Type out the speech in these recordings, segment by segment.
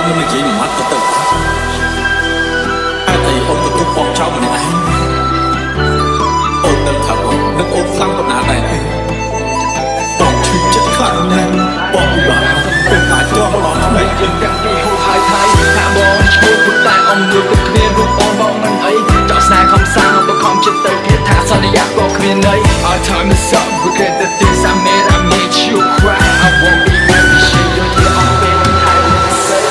មិននិយាយនឹងមាត់ក៏ទៅហេតុអីអូនក៏ទុកបងចោលម្នាក់ឯងអូនដឹងថាបងនឹកអូនខ្លាំងប៉ុណ្ណាដែរបងឈឺចិត្តខ្លាំងណាស់បងពិបាកពេលអាចទ្រាំម្ល៉េះហើយយើងទាំងពីរហូរហើយថៃថាបងឈ្មោះពុតតែអំនួលក៏គ្មានរូបអូនបងមិនអីចោលស្នេហ៍ខំសាំងបើខំចិត្តទៅគិតថាសន្យាក៏គ្មានន័យ Our time is up regret the things I made you cry I won't be there to share your year on baby I will say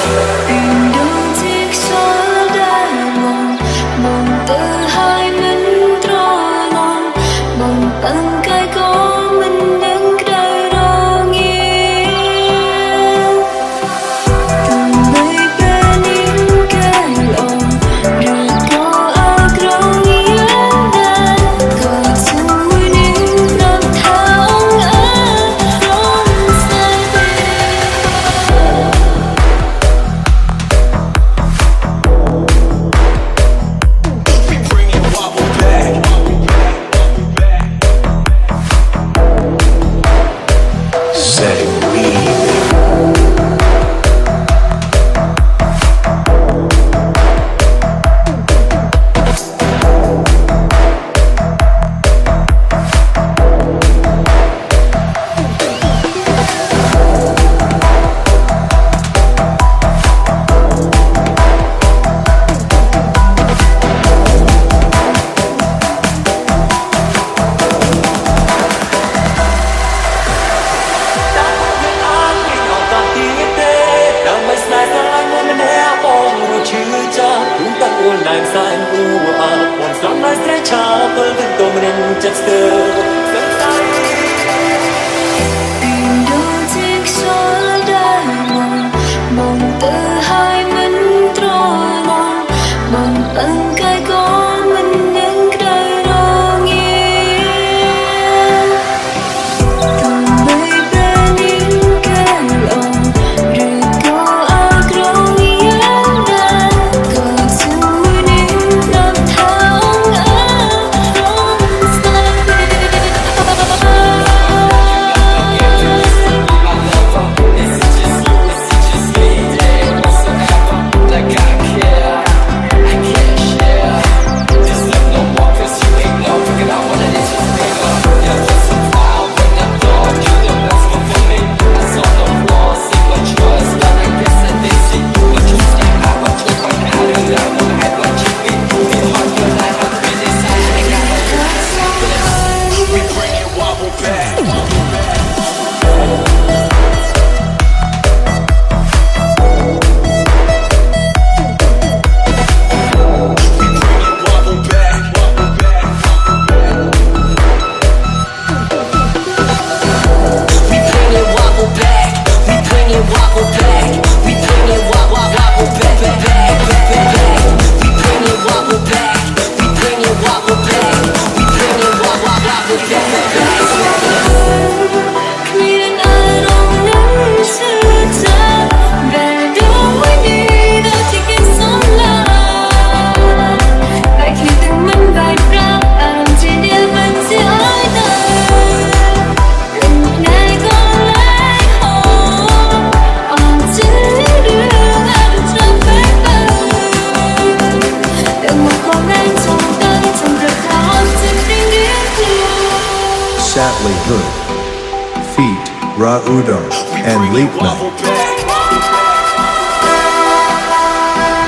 ราอูดง and Leap Night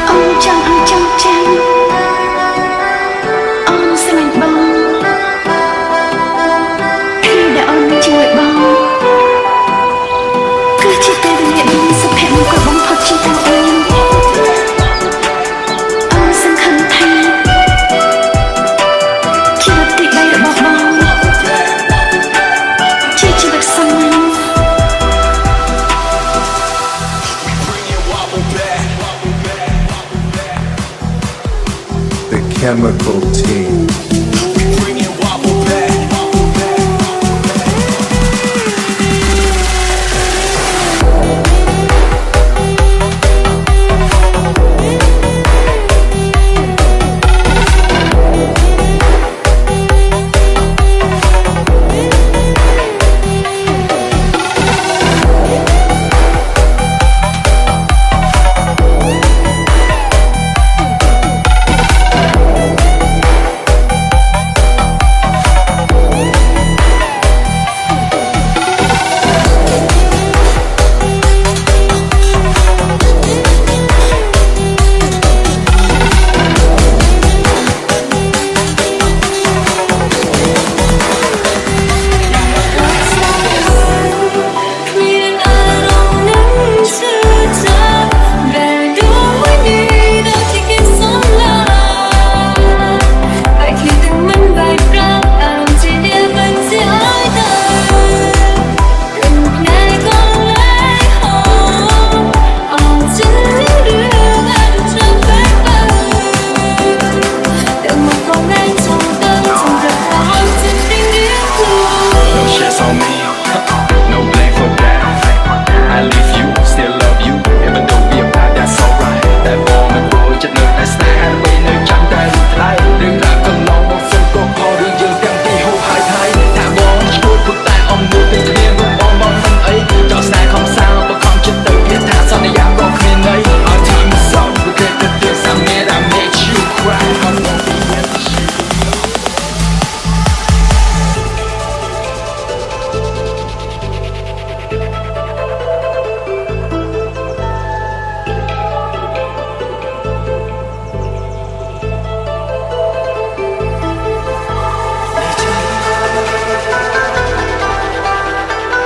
អូនចង់ចាំអូនស្រឡាញ់បងពេលដែលអូនជួយបងគឺជាពេលវេលាដ៏សុភមង្គលបំផុតជាទាំងអូនអូនសង្ឃឹមថាជីវិតទី3របស់បងជាជីវិតសំណាញ់The Chemical Team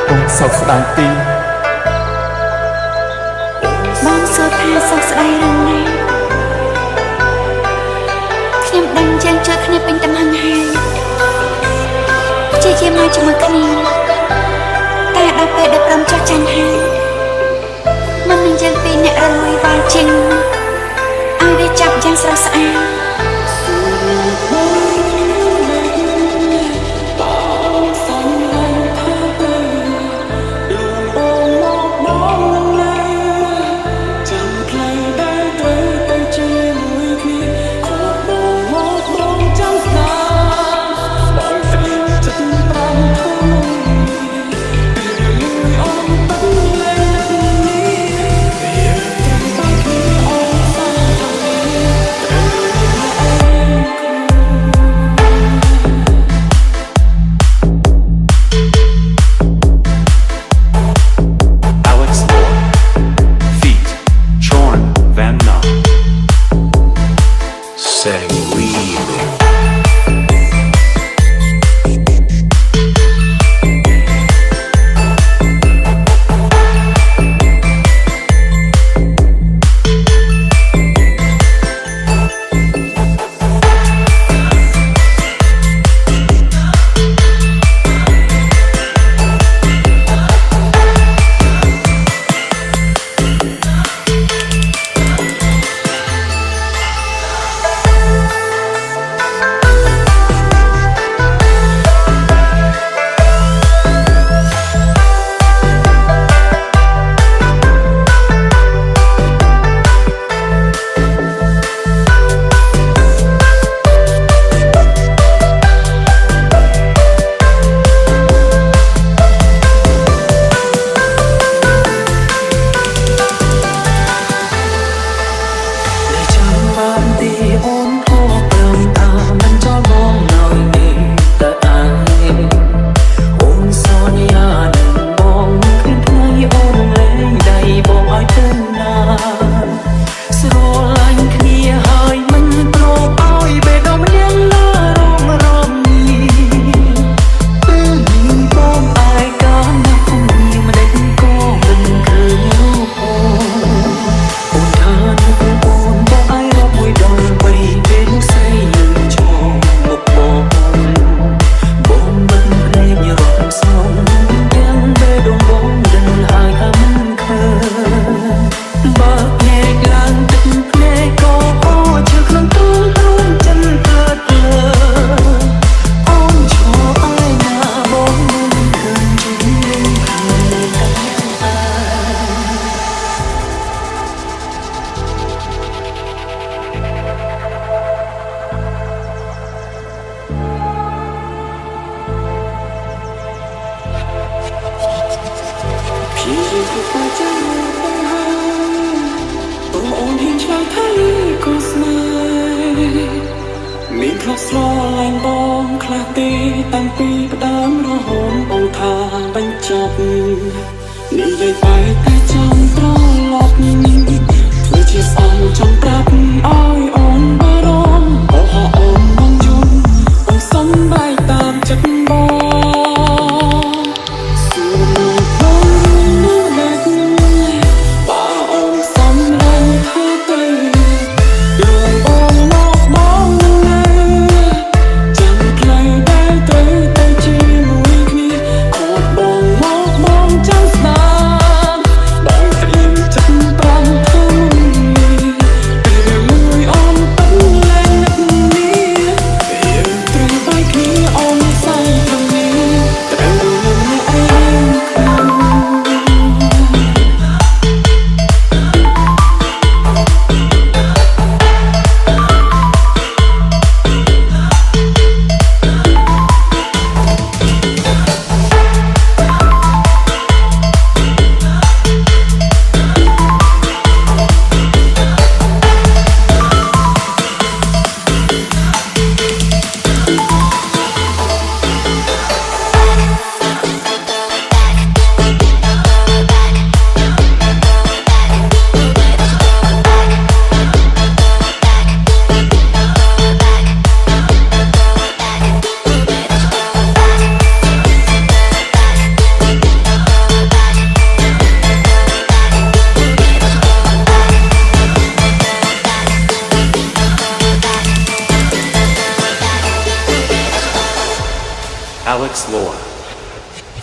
អូនសោកស្ដាយទី បងសួរថាសុខស្ដីរឿងណាខ្ញុំដឹងយើងជួបគ្នាពេញទំហឹងហើយជាមកជាមួយគ្នាតែដល់ពេលដែលព្រមចុះចាញ់ហើយមិននឹងយើងពីរអ្នករលួយវល់ជាងឲ្យได้ចាប់យ៉ាងស្រស់ស្អាតមានខ្លះស្រឡាញ់បងខ្លះទេតាំងពីផ្ដើមរហូតបងថាបញ្ចប់និយាយបែកតែចាំត្រឡប់ធ្វើជាស្អន់ចង់ប្រាប់ឲ្យអូនបារម្ភអូអូនបងយល់អូនសំបែកតាមចិត្តបង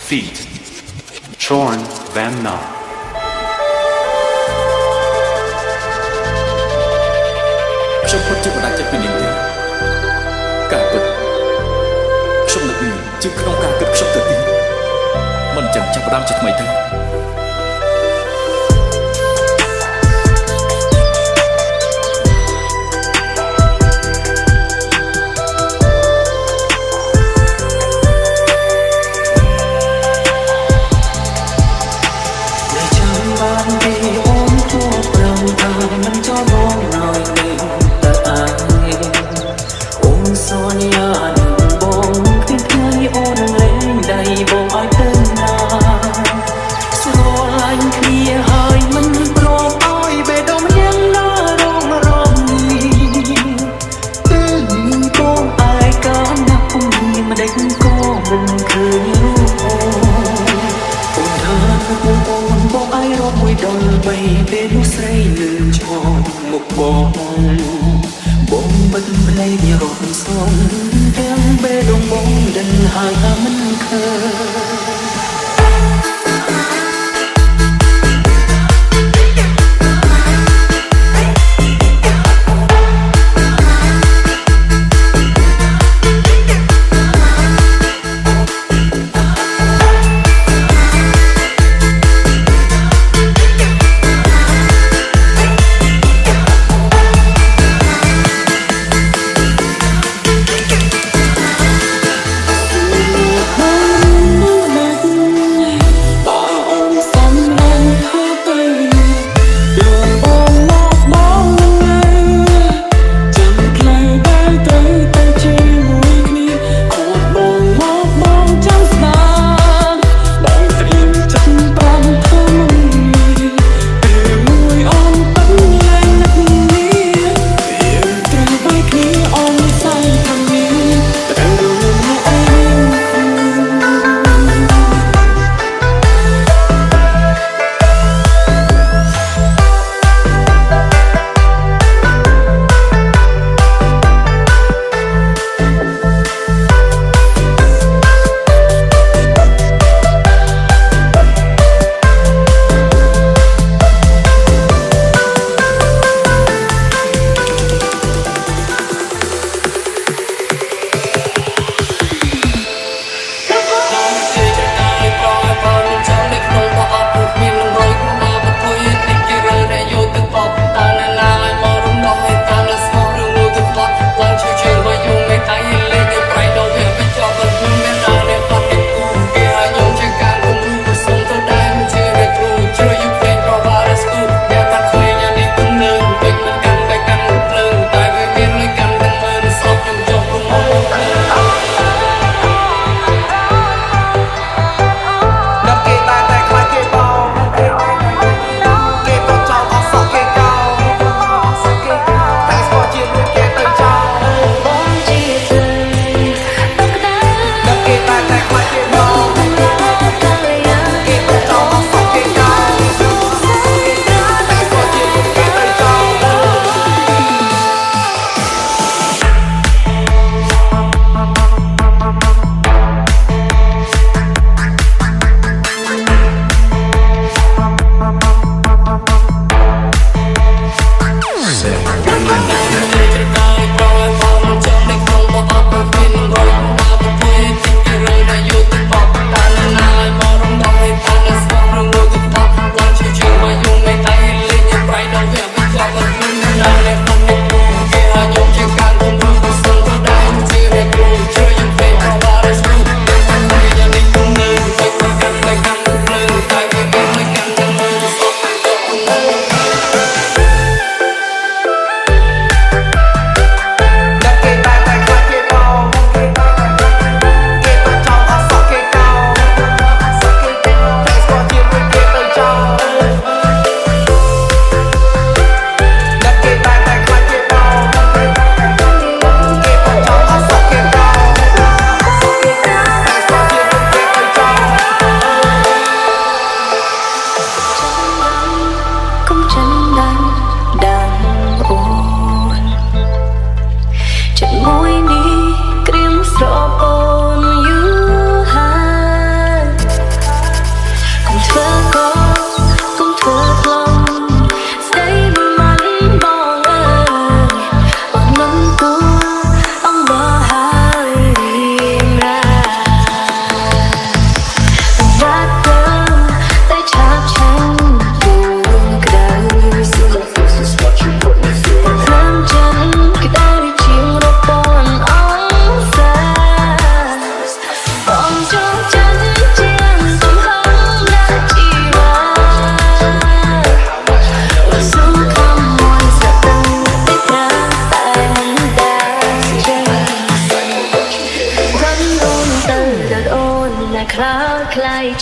Feet. Chorn Van Nup. ខ្ញុំពិតជាមិនអាចចិត្តពីនាងទេការពិតខ្ញុំនឹកនាងជាក្នុងការគិតខ្ញុំទៅទៀតមិនចាំចាប់ផ្ដើមជាថ្មីទេ បងបិទភ្នែករត់សំទាំងបេះដូងបងដឹងហើយថាមិនឃើញ រ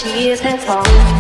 ជាតែផង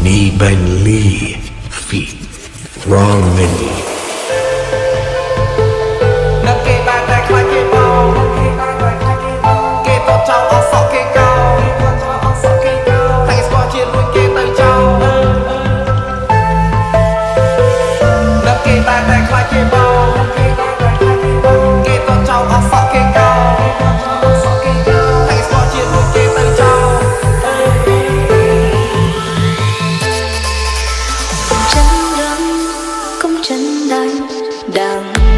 Nee Ben Lee feat Wrong Mini នឹកគេបានតែខ្លាចគេបោគេក៏ចោលអស់សក់គេកោតែស្គាល់ជាលួចគេទៅចោលនឹកគេបានតែខ្លាចគេបោគេក៏ចោលអស់សក់គេកោតែស្គាល់ជាលួចគេទៅចោល chân đánh đằng